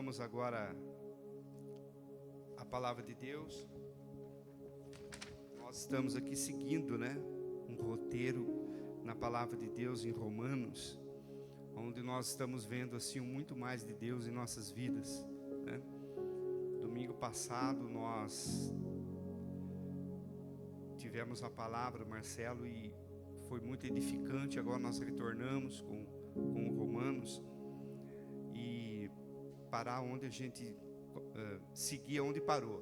vamos agora à palavra de Deus. Nós estamos aqui seguindo, um roteiro na palavra de Deus em Romanos, onde nós estamos vendo assim muito mais de Deus em nossas vidas, Domingo passado nós tivemos a palavra, Marcelo, e foi muito edificante. Agora nós retornamos com Romanos e parar onde a gente seguia onde parou,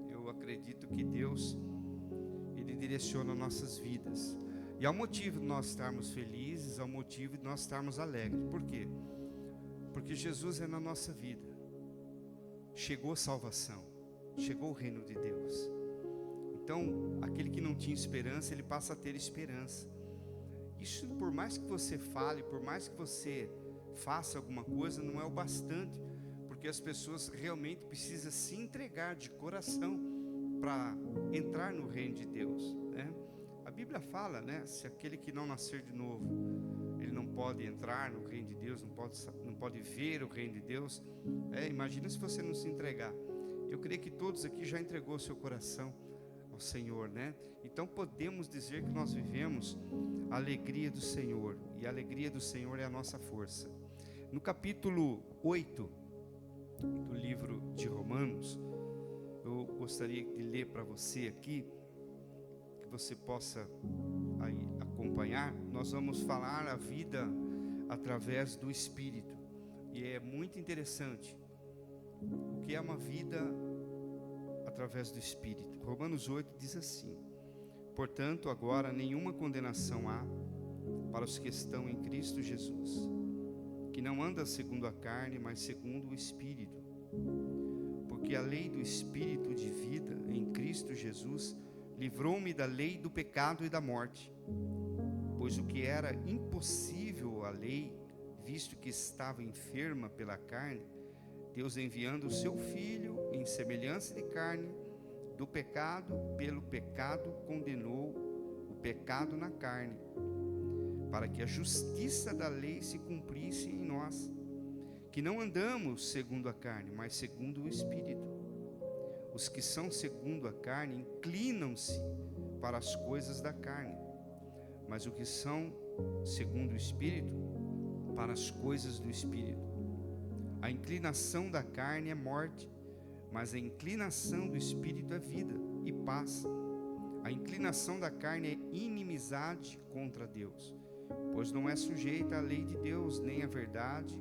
Eu acredito que Deus, Ele direciona nossas vidas. E há um motivo de nós estarmos felizes, há um motivo de nós estarmos alegres. Por quê? Porque Jesus é na nossa vida. Chegou a salvação, chegou o reino de Deus. Então, aquele que não tinha esperança, ele passa a ter esperança. Isso, por mais que você fale, por mais que você faça alguma coisa, não é o bastante, porque as pessoas realmente precisam se entregar de coração para entrar no reino de Deus, A Bíblia fala, se aquele que não nascer de novo, ele não pode entrar no reino de Deus, não pode ver o reino de Deus. Imagina se você não se entregar. Eu creio que todos aqui já entregou seu coração ao Senhor, Então podemos dizer que nós vivemos a alegria do Senhor, e a alegria do Senhor é a nossa força. No capítulo 8 do livro de Romanos, eu gostaria de ler para você aqui, que você possa aí acompanhar. Nós vamos falar a vida através do Espírito, e é muito interessante o que é uma vida através do Espírito. Romanos 8 diz assim: portanto, agora nenhuma condenação há para os que estão em Cristo Jesus, que não andam segundo a carne, mas segundo o Espírito. Porque a lei do Espírito de vida em Cristo Jesus livrou-me da lei do pecado e da morte. Pois o que era impossível à lei, visto que estava enferma pela carne, Deus, enviando o seu Filho em semelhança de carne do pecado, pelo pecado condenou o pecado na carne, para que a justiça da lei se cumprisse em nós, que não andamos segundo a carne, mas segundo o Espírito. Os que são segundo a carne inclinam-se para as coisas da carne, mas os que são segundo o Espírito, para as coisas do Espírito. A inclinação da carne é morte, mas a inclinação do Espírito é vida e paz. A inclinação da carne é inimizade contra Deus, pois não é sujeita à lei de Deus, nem a verdade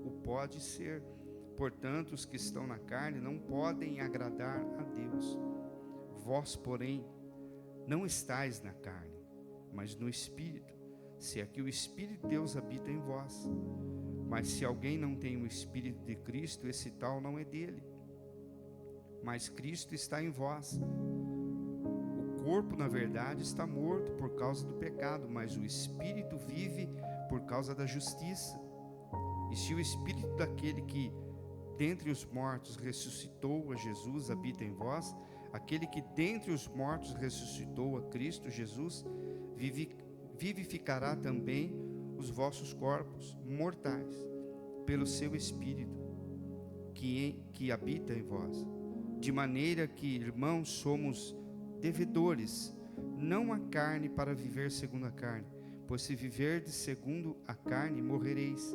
o pode ser. Portanto, os que estão na carne não podem agradar a Deus. Vós, porém, não estáis na carne, mas no Espírito, se é que o Espírito de Deus habita em vós. Mas se alguém não tem o Espírito de Cristo, esse tal não é dele. Mas Cristo está em vós. O corpo, na verdade, está morto por causa do pecado, mas o Espírito vive por causa da justiça. E se o Espírito daquele que dentre os mortos ressuscitou a Jesus habita em vós, aquele que dentre os mortos ressuscitou a Cristo Jesus, vivificará também os vossos corpos mortais, pelo seu Espírito, que habita em vós. De maneira que, irmãos, somos devedores, não à carne para viver segundo a carne, pois se viverdes segundo a carne, morrereis.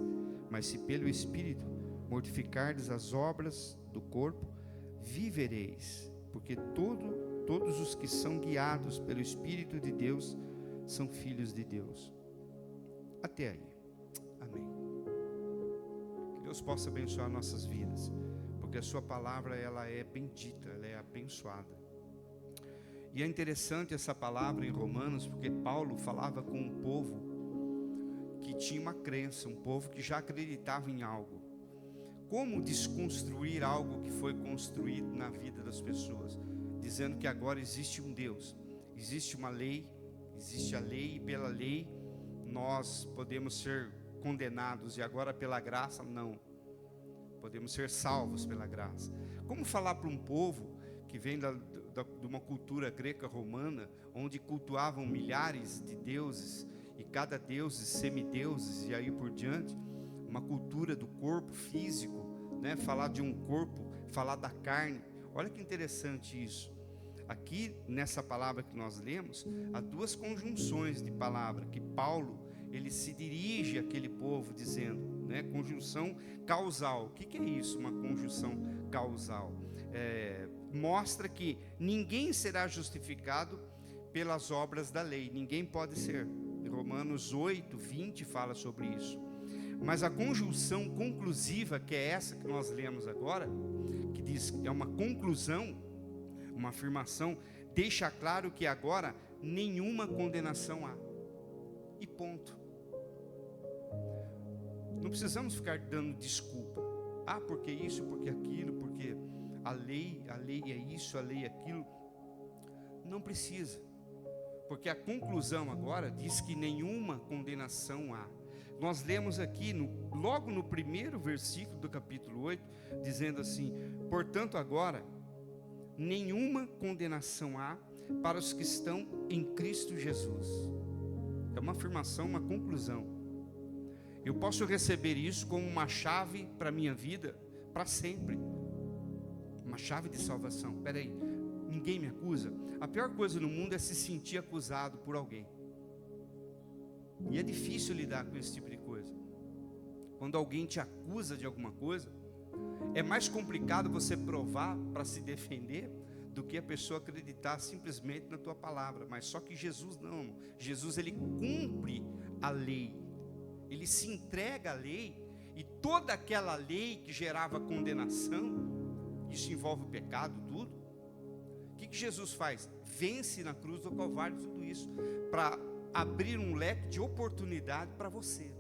Mas se pelo Espírito mortificardes as obras do corpo, vivereis. Porque todos os que são guiados pelo Espírito de Deus são filhos de Deus. Até aí. Amém. Que Deus possa abençoar nossas vidas, porque a sua palavra, ela é bendita, ela é abençoada. E é interessante essa palavra em Romanos, porque Paulo falava com um povo que tinha uma crença, um povo que já acreditava em algo. Como desconstruir algo que foi construído na vida das pessoas, dizendo que agora existe um Deus, existe uma lei, existe a lei, e pela lei nós podemos ser condenados, e agora pela graça não, podemos ser salvos pela graça. Como falar para um povo que vem de uma cultura greca-romana, onde cultuavam milhares de deuses, e cada deus semideuses, e aí por diante, uma cultura do corpo físico, né, falar de um corpo, falar da carne. Olha que interessante isso. Aqui, nessa palavra que nós lemos, há duas conjunções de palavra, que Paulo, ele se dirige àquele povo dizendo, né, conjunção causal. O que é isso, uma conjunção causal? Mostra que ninguém será justificado pelas obras da lei, ninguém pode ser. Romanos 8, 20 fala sobre isso. Mas a conjunção conclusiva, que é essa que nós lemos agora, que diz que é uma conclusão, uma afirmação, deixa claro que agora nenhuma condenação há. E ponto. Não precisamos ficar dando desculpa. Ah, porque isso, porque aquilo, porque a lei é isso, a lei é aquilo. Não precisa. Porque a conclusão agora diz que nenhuma condenação há. Nós lemos aqui, logo no primeiro versículo do capítulo 8, dizendo assim: portanto agora, nenhuma condenação há para os que estão em Cristo Jesus. É uma afirmação, uma conclusão. Eu posso receber isso como uma chave para a minha vida, para sempre. Uma chave de salvação. Espera aí, ninguém me acusa? A pior coisa no mundo é se sentir acusado por alguém. E é difícil lidar com esse tipo de coisa. Quando alguém te acusa de alguma coisa, é mais complicado você provar para se defender do que a pessoa acreditar simplesmente na tua palavra. Mas só que Jesus não. Jesus, ele cumpre a lei. Ele se entrega à lei. E toda aquela lei que gerava condenação, isso envolve o pecado, tudo. O que Jesus faz? Vence na cruz do Calvário tudo isso, para abrir um leque de oportunidade para você.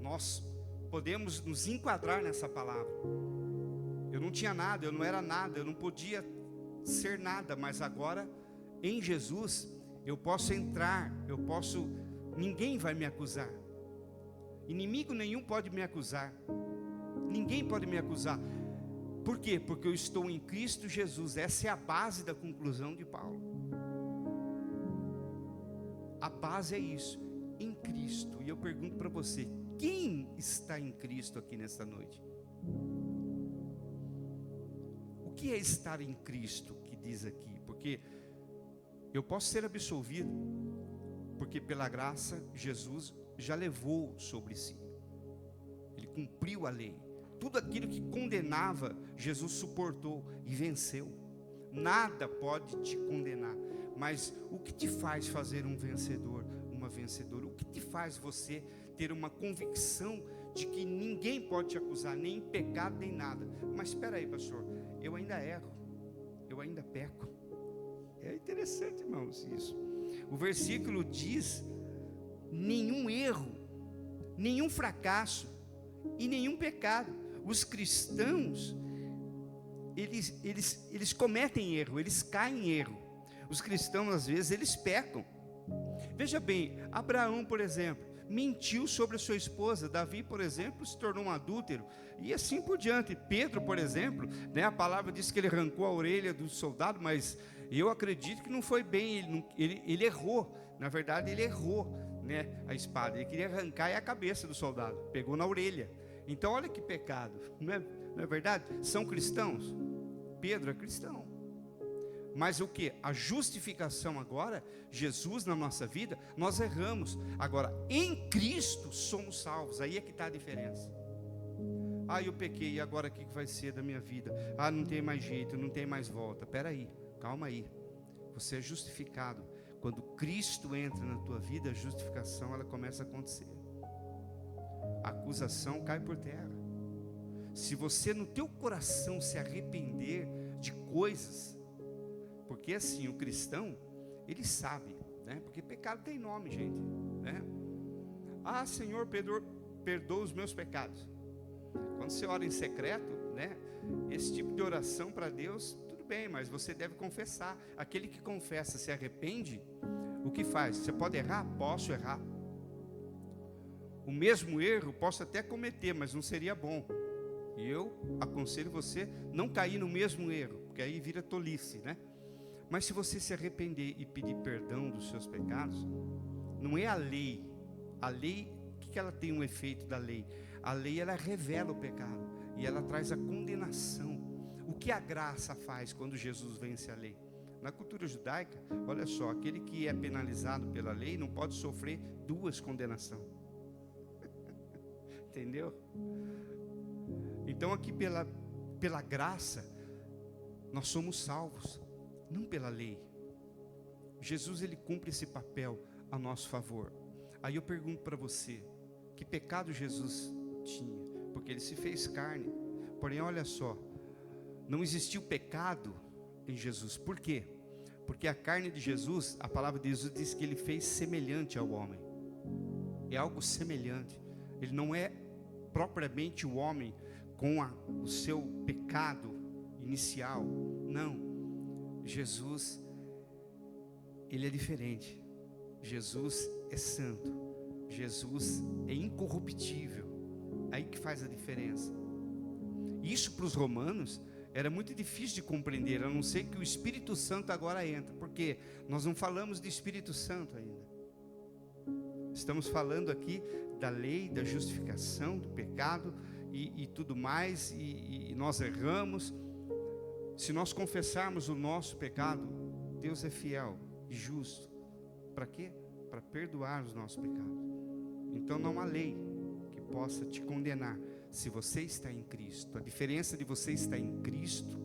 Nós podemos nos enquadrar nessa palavra. Eu não tinha nada, eu não era nada, eu não podia ser nada, mas agora, em Jesus, eu posso entrar, ninguém vai me acusar. Inimigo nenhum pode me acusar. Ninguém pode me acusar. Por quê? Porque eu estou em Cristo Jesus. Essa é a base da conclusão de Paulo. A base é isso, em Cristo. E eu pergunto para você, quem está em Cristo aqui nesta noite? O que é estar em Cristo, que diz aqui? Porque eu posso ser absolvido, porque pela graça Jesus já levou sobre si. Ele cumpriu a lei. Tudo aquilo que condenava, Jesus suportou e venceu. Nada pode te condenar. Mas o que te faz fazer um vencedor, uma vencedora? O que te faz você ter uma convicção de que ninguém pode te acusar, nem em pecado, nem nada? Mas espera aí, pastor, eu ainda erro, eu ainda peco. É interessante, irmãos, isso. O versículo diz: nenhum erro, nenhum fracasso e nenhum pecado. Os cristãos, eles cometem erro, eles caem em erro. Os cristãos, às vezes, eles pecam. Veja bem, Abraão, por exemplo, mentiu sobre a sua esposa. Davi, por exemplo, se tornou um adúltero. E assim por diante. Pedro, por exemplo, né, a palavra diz que ele arrancou a orelha do soldado, mas eu acredito que não foi bem. Ele errou. Na verdade, ele errou, né, a espada. Ele queria arrancar a cabeça do soldado. Pegou na orelha. Então, olha que pecado. Não é verdade? São cristãos? Pedro é cristão. Mas o que? A justificação agora, Jesus na nossa vida, nós erramos. Agora, em Cristo somos salvos. Aí é que está a diferença. Ah, eu pequei, e agora o que vai ser da minha vida? Ah, não tem mais jeito, não tem mais volta. Espera aí, calma aí. Você é justificado. Quando Cristo entra na tua vida, a justificação ela começa a acontecer. A acusação cai por terra. Se você no teu coração se arrepender de coisas, porque assim, o cristão, ele sabe, né? Porque pecado tem nome, gente, né? Ah, Senhor, perdoa os meus pecados. Quando você ora em secreto, né? Esse tipo de oração para Deus, tudo bem, mas você deve confessar. Aquele que confessa, se arrepende, o que faz? Você pode errar? Posso errar. O mesmo erro posso até cometer, mas não seria bom. E eu aconselho você não cair no mesmo erro, porque aí vira tolice, né? Mas se você se arrepender e pedir perdão dos seus pecados, não é a lei. A lei, o que ela tem um efeito da lei? A lei, ela revela o pecado. e ela traz a condenação. O que a graça faz quando Jesus vence a lei? Na cultura judaica, olha só, aquele que é penalizado pela lei não pode sofrer duas condenações. Entendeu? Então aqui pela graça, nós somos salvos, não pela lei. Jesus, ele cumpre esse papel a nosso favor. Aí eu pergunto para você, que pecado Jesus tinha? Porque ele se fez carne. Porém, olha só, não existiu pecado em Jesus. Por quê? Porque a carne de Jesus, a palavra de Jesus diz que ele fez semelhante ao homem. É algo semelhante. Ele não é propriamente o homem com o seu pecado inicial. Não. Jesus, ele é diferente. Jesus é santo. Jesus é incorruptível. Aí que faz a diferença. Isso para os romanos era muito difícil de compreender, a não ser que o Espírito Santo agora entra. Porque nós não falamos de Espírito Santo ainda. Estamos falando aqui da lei, da justificação, do pecado e tudo mais. E nós erramos. Se nós confessarmos o nosso pecado, Deus é fiel e justo. Para quê? Para perdoar os nossos pecados. Então não há lei que possa te condenar se você está em Cristo. A diferença de você estar em Cristo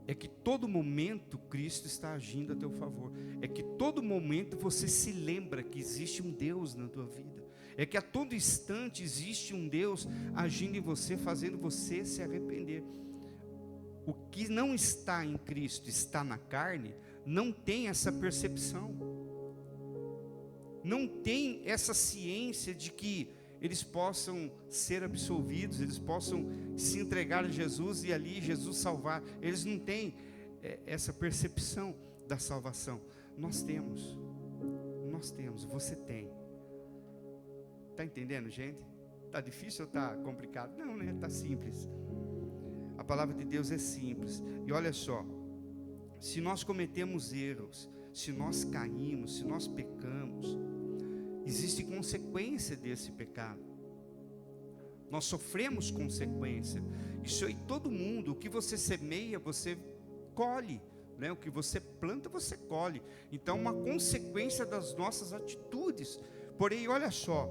é que todo momento Cristo está agindo a teu favor. É que todo momento você se lembra que existe um Deus na tua vida. É que a todo instante existe um Deus agindo em você, fazendo você se arrepender. O que não está em Cristo, está na carne, não tem essa percepção. Não tem essa ciência de que eles possam ser absolvidos, eles possam se entregar a Jesus e ali Jesus salvar. Eles não têm essa percepção da salvação. Nós temos, você tem. Está entendendo, gente? Está difícil ou está complicado? Não, né? Está simples. A palavra de Deus é simples. E olha só, se nós cometemos erros, se nós caímos, se nós pecamos, existe consequência desse pecado. Nós sofremos consequência. Isso aí todo mundo, o que você semeia, você colhe, né? O que você planta, você colhe. Então, uma consequência das nossas atitudes. Porém, olha só,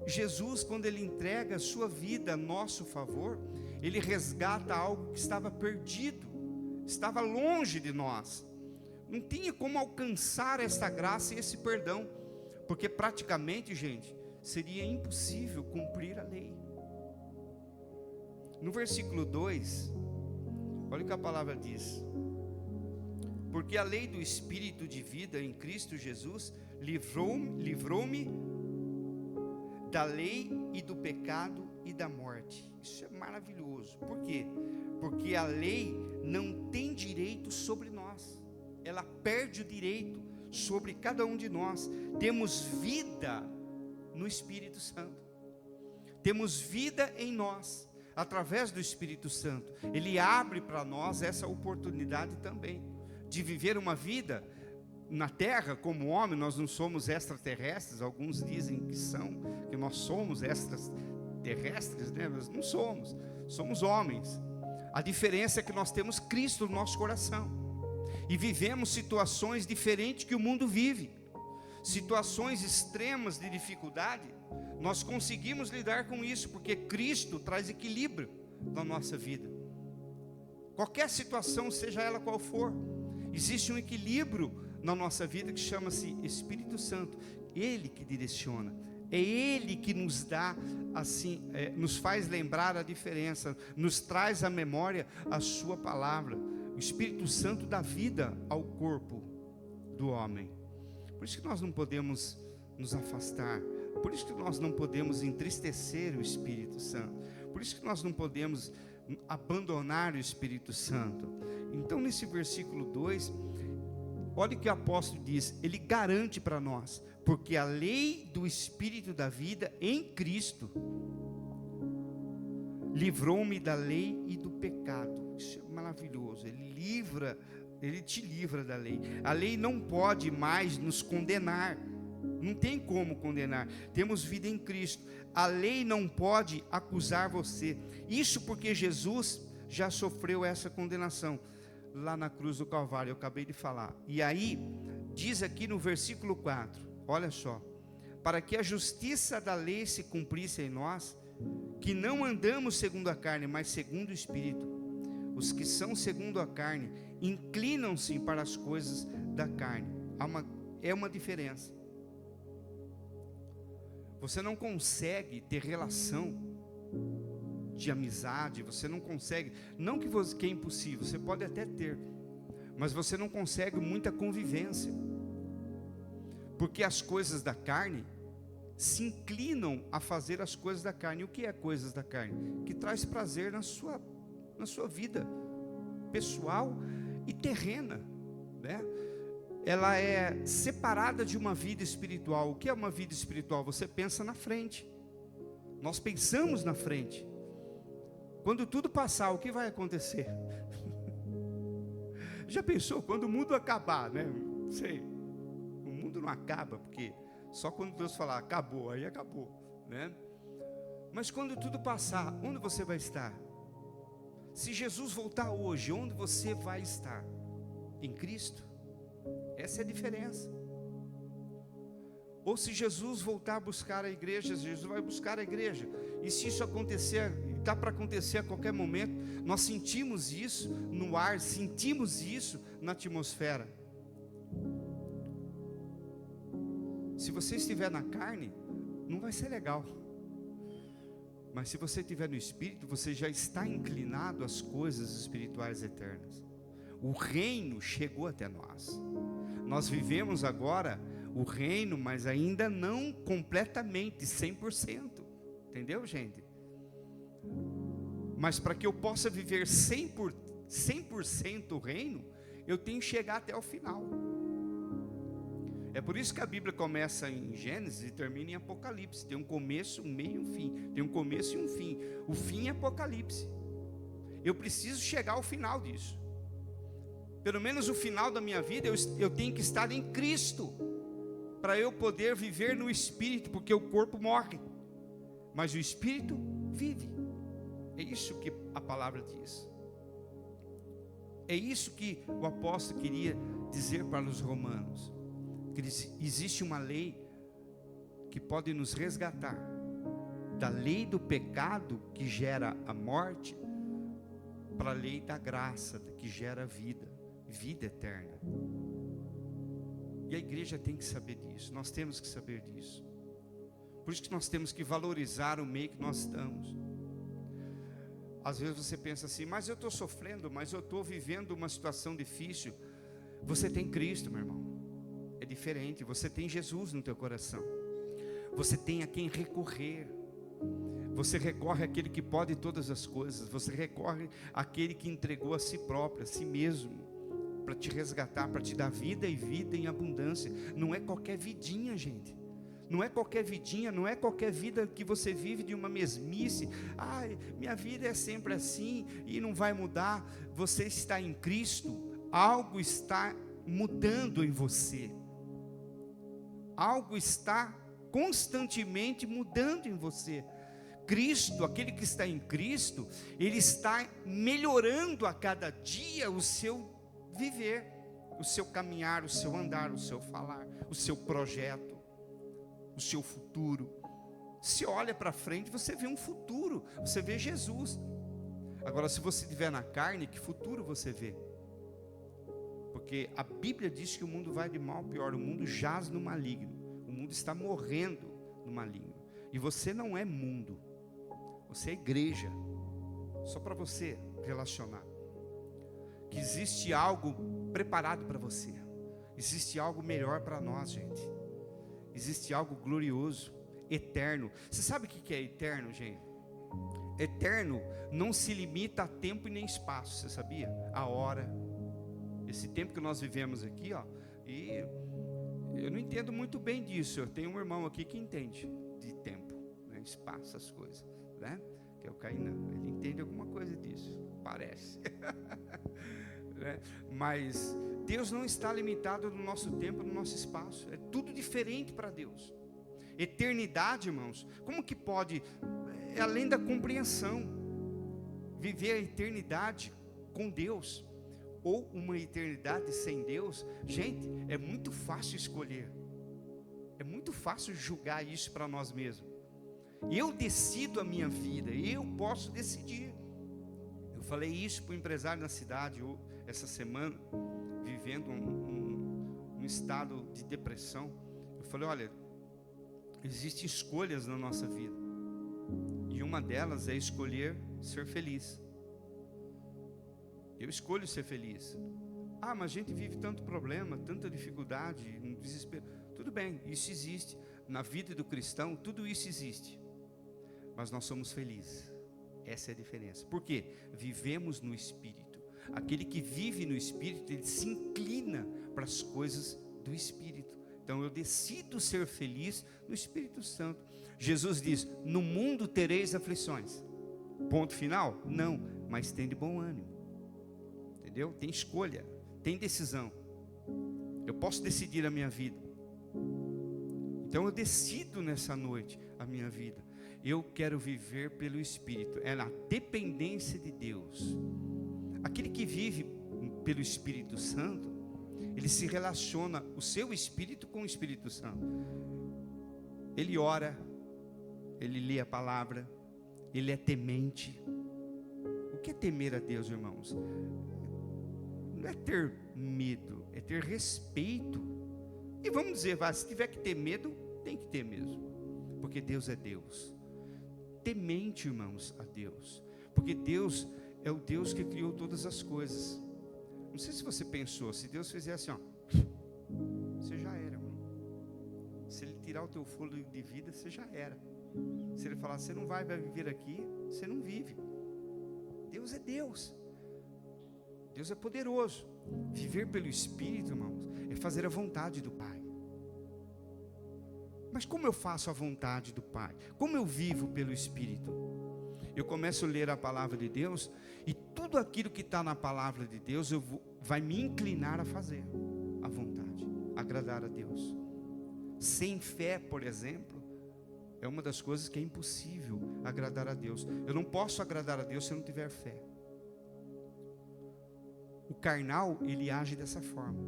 Jesus, quando ele entrega a sua vida a nosso favor, ele resgata algo que estava perdido, estava longe de nós. Não tinha como alcançar esta graça e esse perdão. Porque praticamente, gente, seria impossível cumprir a lei. No versículo 2, olha o que a palavra diz. Porque a lei do Espírito de vida em Cristo Jesus livrou-me da lei e do pecado e da morte. Isso é maravilhoso. Por quê? Porque a lei não tem direito sobre nós. Ela perde o direito sobre cada um de nós. Temos vida no Espírito Santo. Temos vida em nós, através do Espírito Santo. Ele abre para nós essa oportunidade também, de viver uma vida na terra como homem. Nós não somos extraterrestres. Alguns dizem que nós somos extraterrestres, né? Nós não somos, somos homens. A diferença é que nós temos Cristo no nosso coração. E vivemos situações diferentes que o mundo vive. Situações extremas de dificuldade. Nós conseguimos lidar com isso, porque Cristo traz equilíbrio na nossa vida. Qualquer situação, seja ela qual for, existe um equilíbrio na nossa vida que chama-se Espírito Santo. Ele que direciona. É Ele que nos dá, assim, nos faz lembrar a diferença, nos traz à memória a sua palavra. O Espírito Santo dá vida ao corpo do homem. Por isso que nós não podemos nos afastar. Por isso que nós não podemos entristecer o Espírito Santo. Por isso que nós não podemos abandonar o Espírito Santo. Então, nesse versículo 2, olha o que o apóstolo diz. Ele garante para nós. Porque a lei do Espírito da vida em Cristo livrou-me da lei e do pecado. Isso é maravilhoso. Ele te livra da lei. A lei não pode mais nos condenar. Não tem como condenar. Temos vida em Cristo. A lei não pode acusar você. Isso porque Jesus já sofreu essa condenação lá na cruz do Calvário, eu acabei de falar. E aí, diz aqui no versículo 4, olha só: para que a justiça da lei se cumprisse em nós, que não andamos segundo a carne, mas segundo o Espírito. Os que são segundo a carne inclinam-se para as coisas da carne. É uma diferença. Você não consegue ter relação de amizade, você não consegue, não que é impossível, você pode até ter, mas você não consegue muita convivência, porque as coisas da carne se inclinam a fazer as coisas da carne. E o que é coisas da carne? Que traz prazer na sua vida pessoal e terrena, né? Ela é separada de uma vida espiritual. O que é uma vida espiritual? Você pensa na frente. Nós pensamos na frente. Quando tudo passar, o que vai acontecer? Já pensou? Quando o mundo acabar, né? Não sei. O mundo não acaba, porque só quando Deus falar acabou, aí acabou, né? Mas quando tudo passar, onde você vai estar? Se Jesus voltar hoje, onde você vai estar? Em Cristo? Essa é a diferença. Ou se Jesus voltar a buscar a igreja, Jesus vai buscar a igreja. E se isso acontecer, está para acontecer a qualquer momento, nós sentimos isso no ar, sentimos isso na atmosfera. Se você estiver na carne, não vai ser legal. Mas se você estiver no Espírito, você já está inclinado às coisas espirituais eternas. O reino chegou até nós. Nós vivemos agora o reino, mas ainda não completamente, 100%. Entendeu, gente? Mas para que eu possa viver 100% o reino, eu tenho que chegar até o final. É por isso que a Bíblia começa em Gênesis e termina em Apocalipse. Tem um começo, um meio e um fim. Tem um começo e um fim. O fim é Apocalipse. Eu preciso chegar ao final disso. Pelo menos o final da minha vida, eu tenho que estar em Cristo, para eu poder viver no Espírito, porque o corpo morre, mas o Espírito vive. É isso que a palavra diz. É isso que o apóstolo queria dizer para os romanos. Que existe uma lei que pode nos resgatar da lei do pecado, que gera a morte, para a lei da graça, que gera a vida eterna. E a igreja tem que saber disso. Nós temos que saber disso. Por isso que nós temos que valorizar o meio que nós estamos. Às vezes você pensa assim: mas eu estou sofrendo, mas eu estou vivendo uma situação difícil. Você tem Cristo, meu irmão. É diferente. Você tem Jesus no teu coração. Você tem a quem recorrer. Você recorre àquele que pode todas as coisas. Você recorre àquele que entregou a si próprio, a si mesmo, para te resgatar, para te dar vida e vida em abundância. Não é qualquer vidinha, gente. Não é qualquer vidinha, não é qualquer vida que você vive de uma mesmice. Ai, minha vida é sempre assim e não vai mudar. Você está em Cristo, algo está mudando em você. Algo está constantemente mudando em você. Cristo, aquele que está em Cristo, ele está melhorando a cada dia o seu viver, o seu caminhar, o seu andar, o seu falar, o seu projeto, o seu futuro. Se olha para frente, você vê um futuro, você vê Jesus. Agora, se você estiver na carne, que futuro você vê? Porque a Bíblia diz que o mundo vai de mal a pior, o mundo jaz no maligno, o mundo está morrendo no maligno. E você não é mundo, você é igreja. Só para você relacionar que existe algo preparado para você, existe algo melhor para nós, gente. Existe algo glorioso, eterno. Você sabe o que é eterno, gente? Eterno não se limita a tempo e nem espaço, você sabia? A hora, esse tempo que nós vivemos aqui, ó, e eu não entendo muito bem disso. Eu tenho um irmão aqui que entende de tempo, né, espaço, essas coisas, né? Que é o Cainã, ele entende alguma coisa disso, parece. né? Mas Deus não está limitado no nosso tempo, no nosso espaço. É tudo diferente para Deus. Eternidade, irmãos, como que pode, é além da compreensão, viver a eternidade com Deus, ou uma eternidade sem Deus. Gente, é muito fácil escolher, é muito fácil julgar isso para nós mesmos. Eu decido a minha vida, eu posso decidir. Eu falei isso para o empresário na cidade essa semana, vivendo um estado de depressão. Eu falei, olha, existem escolhas na nossa vida, e uma delas é escolher ser feliz. Eu escolho ser feliz. Ah, mas a gente vive tanto problema, tanta dificuldade, um desespero. Tudo bem, isso existe. Na vida do cristão, tudo isso existe. Mas nós somos felizes. Essa é a diferença. Por quê? Vivemos no Espírito. Aquele que vive no Espírito, ele se inclina para as coisas do Espírito. Então eu decido ser feliz no Espírito Santo. Jesus diz, no mundo tereis aflições. Ponto final? Não, mas tem de bom ânimo. Entendeu? Tem escolha, tem decisão. Eu posso decidir a minha vida. Então eu decido nessa noite a minha vida. Eu quero viver pelo Espírito. É na dependência de Deus. Aquele que vive pelo Espírito Santo, ele se relaciona, o seu espírito com o Espírito Santo. Ele ora, ele lê a palavra, ele é temente. O que é temer a Deus, irmãos? Não é ter medo, é ter respeito. E vamos dizer, se tiver que ter medo, tem que ter mesmo, porque Deus é Deus. Temente, irmãos, a Deus, porque Deus é o Deus que criou todas as coisas. Não sei se você pensou, se Deus fizesse assim, você já era, irmão. Se Ele tirar o teu fôlego de vida, você já era. Se Ele falar, você não vai viver aqui, você não vive. Deus é Deus. Deus é poderoso. Viver pelo Espírito, irmãos, é fazer a vontade do Pai. Mas como eu faço a vontade do Pai? Como eu vivo pelo Espírito? Eu começo a ler a palavra de Deus, e tudo aquilo que está na palavra de Deus, vai me inclinar a fazer a vontade, agradar a Deus. Sem fé, por exemplo, é uma das coisas que é impossível agradar a Deus. Eu não posso agradar a Deus se eu não tiver fé. O carnal, ele age dessa forma.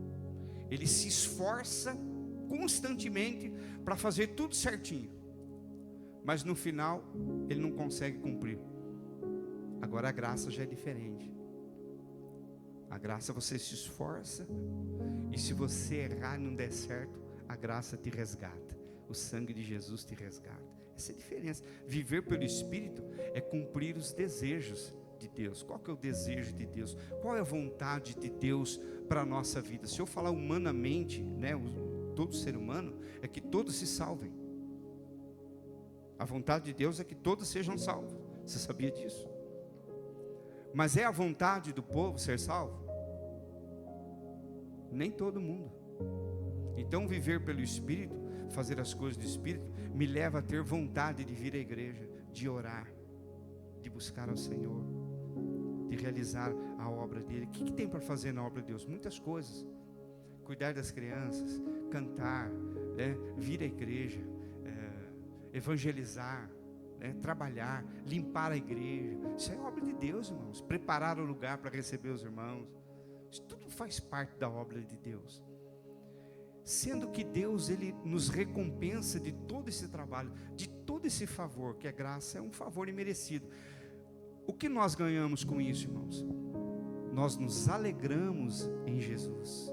Ele se esforça constantemente para fazer tudo certinho, mas no final ele não consegue cumprir. Agora a graça já é diferente. A graça, você se esforça, e se você errar e não der certo, a graça te resgata. O sangue de Jesus te resgata. Essa é a diferença. Viver pelo Espírito é cumprir os desejos de Deus. Qual que é o desejo de Deus? Qual é a vontade de Deus para a nossa vida? Se eu falar humanamente, né, todo ser humano, é que todos se salvem. A vontade de Deus é que todos sejam salvos. Você sabia disso? Mas é a vontade do povo ser salvo? Nem todo mundo. Então viver pelo Espírito, fazer as coisas do Espírito, me leva a ter vontade de vir à igreja, de orar, de buscar ao Senhor, de realizar a obra dele. O que tem para fazer na obra de Deus? Muitas coisas. Cuidar das crianças, cantar, vir à igreja, evangelizar, trabalhar, limpar a igreja. Isso é obra de Deus, irmãos. Preparar o lugar para receber os irmãos. Isso tudo faz parte da obra de Deus. Sendo que Deus, Ele nos recompensa de todo esse trabalho, de todo esse favor, que a graça é um favor imerecido. O que nós ganhamos com isso, irmãos? Nós nos alegramos em Jesus.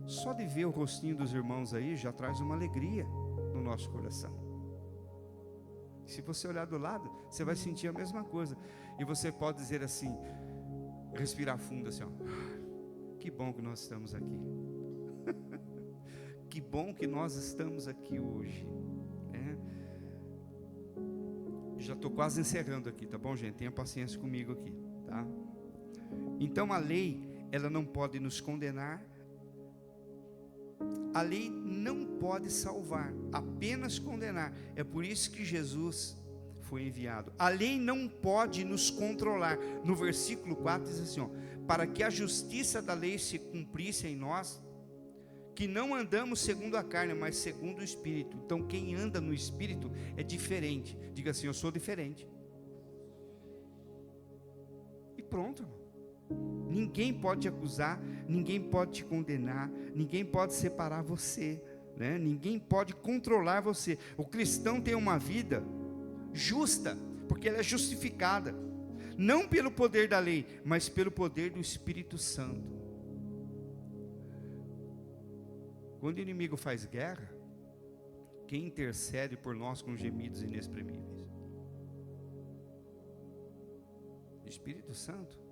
Só de ver o rostinho dos irmãos aí, já traz uma alegria no nosso coração. Se você olhar do lado, você vai sentir a mesma coisa. E você pode dizer assim, respirar fundo assim, ó, que bom que nós estamos aqui. Que bom que nós estamos aqui hoje. Já estou quase encerrando aqui, tá bom, gente? Tenha paciência comigo aqui, tá? Então a lei, ela não pode nos condenar. A lei não pode salvar, apenas condenar. É por isso que Jesus foi enviado. A lei não pode nos controlar. No versículo 4 diz assim, ó, para que a justiça da lei se cumprisse em nós, que não andamos segundo a carne, mas segundo o Espírito. Então quem anda no Espírito é diferente. Diga assim: eu sou diferente. E pronto, irmão. Ninguém pode te acusar, ninguém pode te condenar, ninguém pode separar você, né? Ninguém pode controlar você. O cristão tem uma vida justa, porque ela é justificada, não pelo poder da lei, mas pelo poder do Espírito Santo. Quando o inimigo faz guerra, quem intercede por nós com gemidos inexprimíveis? Espírito Santo.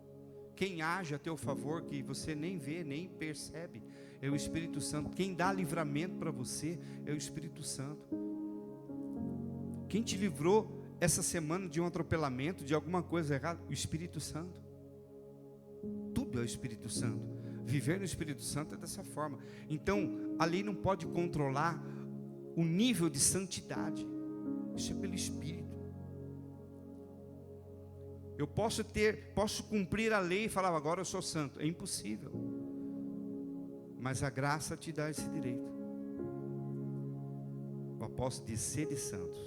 Quem age a teu favor, que você nem vê, nem percebe, é o Espírito Santo. Quem dá livramento para você é o Espírito Santo. Quem te livrou essa semana de um atropelamento, de alguma coisa errada? O Espírito Santo. Tudo é o Espírito Santo. Viver no Espírito Santo é dessa forma. Então, a lei não pode controlar o nível de santidade. Isso é pelo Espírito. Eu posso cumprir a lei e falar: agora eu sou santo. É impossível. Mas a graça te dá esse direito. O apóstolo diz: sede santos,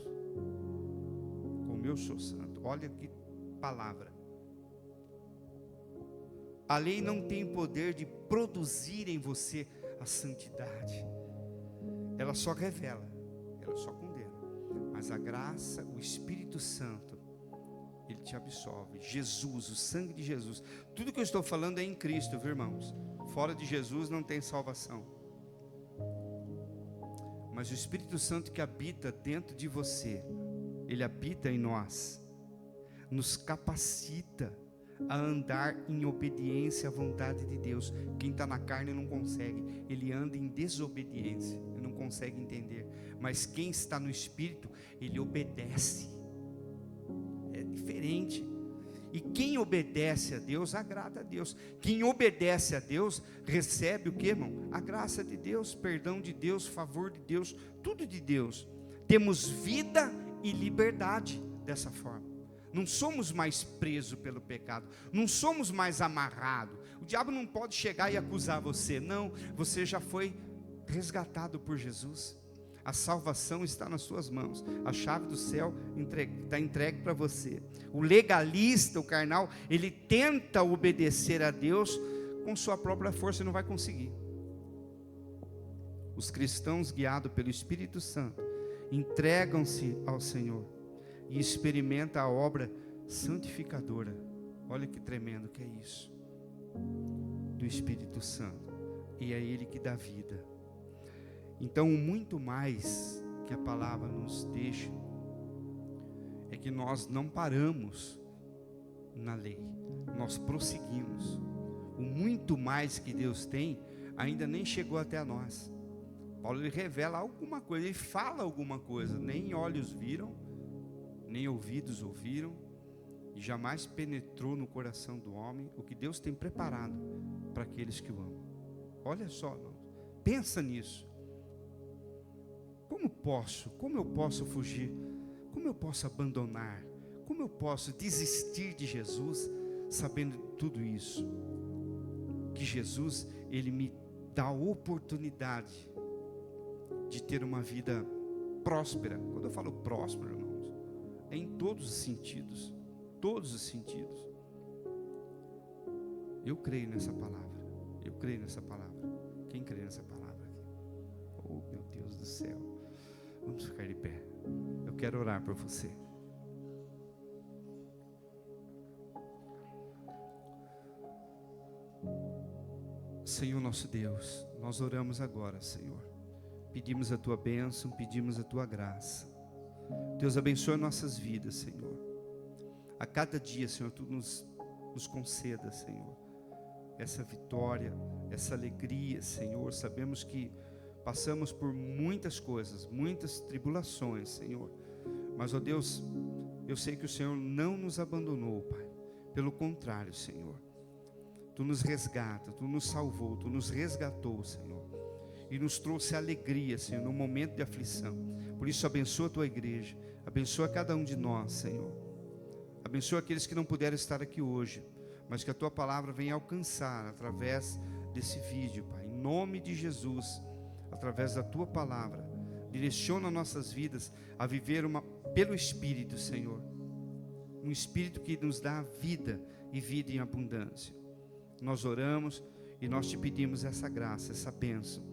como eu sou santo. Olha que palavra. A lei não tem poder de produzir em você a santidade. Ela só revela, ela só condena. Mas a graça, o Espírito Santo, ele te absolve. Jesus, o sangue de Jesus. Tudo que eu estou falando é em Cristo, viu, irmãos? Fora de Jesus não tem salvação. Mas o Espírito Santo que habita dentro de você, ele habita em nós, nos capacita a andar em obediência à vontade de Deus. Quem está na carne não consegue, ele anda em desobediência, ele não consegue entender. Mas quem está no Espírito, ele obedece. É diferente. E quem obedece a Deus, agrada a Deus. Quem obedece a Deus, recebe o que, irmão? A graça de Deus, perdão de Deus, favor de Deus, tudo de Deus. Temos vida e liberdade dessa forma. Não somos mais presos pelo pecado, não somos mais amarrados. O diabo não pode chegar e acusar você, não. Você já foi resgatado por Jesus. A salvação está nas suas mãos. A chave do céu está entregue para você. O legalista, o carnal, ele tenta obedecer a Deus com sua própria força e não vai conseguir. Os cristãos, guiados pelo Espírito Santo, entregam-se ao Senhor e experimentam a obra santificadora. Olha que tremendo que é isso. Do Espírito Santo. E é Ele que dá vida. Então, muito mais que a palavra nos deixa é que nós não paramos na lei, nós prosseguimos. O muito mais que Deus tem ainda nem chegou até a nós. Paulo, ele revela alguma coisa, ele fala alguma coisa, nem olhos viram, nem ouvidos ouviram, e jamais penetrou no coração do homem o que Deus tem preparado para aqueles que o amam. Olha só, pensa nisso. Como eu posso fugir? Como eu posso abandonar? Como eu posso desistir de Jesus, sabendo de tudo isso? Que Jesus, ele me dá a oportunidade de ter uma vida próspera. Quando eu falo próspero, irmãos, é em todos os sentidos. Todos os sentidos. Eu creio nessa palavra. Eu creio nessa palavra. Quem crê nessa palavra aqui? Oh, meu Deus do céu. Vamos ficar de pé. Eu quero orar por você. Senhor nosso Deus, nós oramos agora, Senhor. Pedimos a Tua bênção, pedimos a Tua graça. Deus abençoe nossas vidas, Senhor. A cada dia, Senhor, Tu nos conceda, Senhor, essa vitória, essa alegria, Senhor. Sabemos que passamos por muitas coisas, muitas tribulações, Senhor. Mas, ó Deus, eu sei que o Senhor não nos abandonou, Pai. Pelo contrário, Senhor. Tu nos resgata, Tu nos salvou, Tu nos resgatou, Senhor. E nos trouxe alegria, Senhor, no momento de aflição. Por isso, abençoa a Tua igreja. Abençoa cada um de nós, Senhor. Abençoa aqueles que não puderam estar aqui hoje. mas que a Tua palavra venha alcançar através desse vídeo, Pai, em nome de Jesus, através da Tua palavra. Direciona nossas vidas a viver pelo Espírito, Senhor, um Espírito que nos dá vida e vida em abundância. Nós oramos e nós te pedimos essa graça, essa bênção.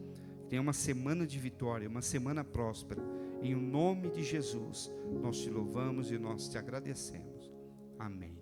Tenha uma semana de vitória, uma semana próspera. Em nome de Jesus, nós te louvamos e nós te agradecemos. Amém.